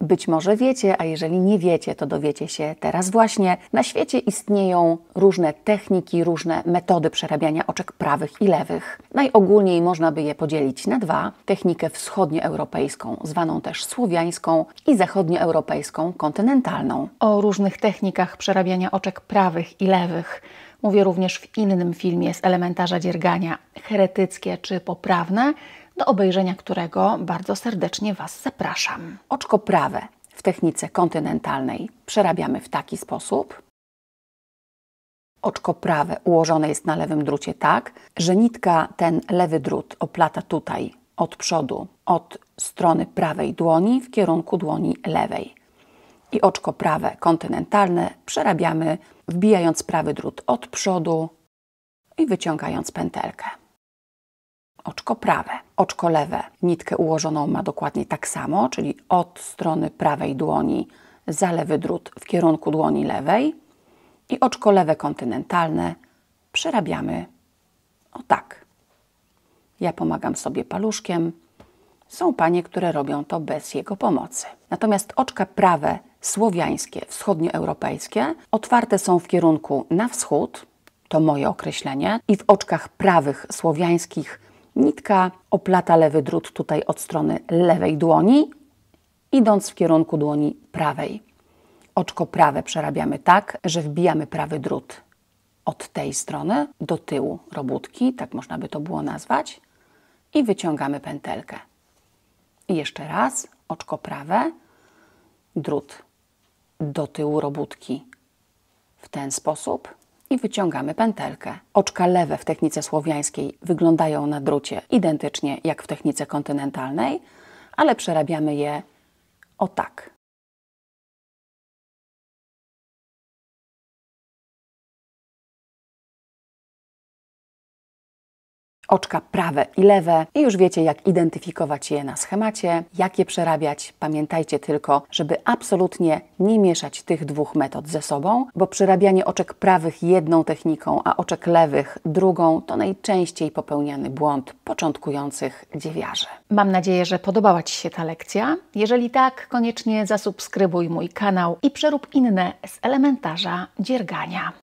Być może wiecie, a jeżeli nie wiecie, to dowiecie się teraz właśnie. Na świecie istnieją różne techniki, różne metody przerabiania oczek prawych i lewych. Najogólniej można by je podzielić na dwa. Technikę wschodnioeuropejską, zwaną też słowiańską, i zachodnioeuropejską, kontynentalną. O różnych technikach przerabiania oczek prawych i lewych mówię również w innym filmie z elementarza dziergania, heretyckie czy poprawne, do obejrzenia którego bardzo serdecznie Was zapraszam. Oczko prawe w technice kontynentalnej przerabiamy w taki sposób. Oczko prawe ułożone jest na lewym drucie tak, że nitka, ten lewy drut oplata tutaj od przodu, od strony prawej dłoni w kierunku dłoni lewej. I oczko prawe kontynentalne przerabiamy, wbijając prawy drut od przodu i wyciągając pętelkę. Oczko prawe. Oczko lewe nitkę ułożoną ma dokładnie tak samo, czyli od strony prawej dłoni za lewy drut w kierunku dłoni lewej. I oczko lewe kontynentalne przerabiamy o tak. Ja pomagam sobie paluszkiem. Są panie, które robią to bez jego pomocy. Natomiast oczka prawe słowiańskie, wschodnioeuropejskie otwarte są w kierunku na wschód, to moje określenie, i w oczkach prawych słowiańskich nitka oplata lewy drut tutaj od strony lewej dłoni, idąc w kierunku dłoni prawej. Oczko prawe przerabiamy tak, że wbijamy prawy drut od tej strony do tyłu robótki, tak można by to było nazwać, i wyciągamy pętelkę. I jeszcze raz, oczko prawe, drut do tyłu robótki w ten sposób i wyciągamy pętelkę. Oczka lewe w technice słowiańskiej wyglądają na drucie identycznie jak w technice kontynentalnej, ale przerabiamy je o tak. Oczka prawe i lewe i już wiecie, jak identyfikować je na schemacie, jak je przerabiać. Pamiętajcie tylko, żeby absolutnie nie mieszać tych dwóch metod ze sobą, bo przerabianie oczek prawych jedną techniką, a oczek lewych drugą to najczęściej popełniany błąd początkujących dziewiarzy. Mam nadzieję, że podobała Ci się ta lekcja. Jeżeli tak, koniecznie zasubskrybuj mój kanał i przerób inne z elementarza dziergania.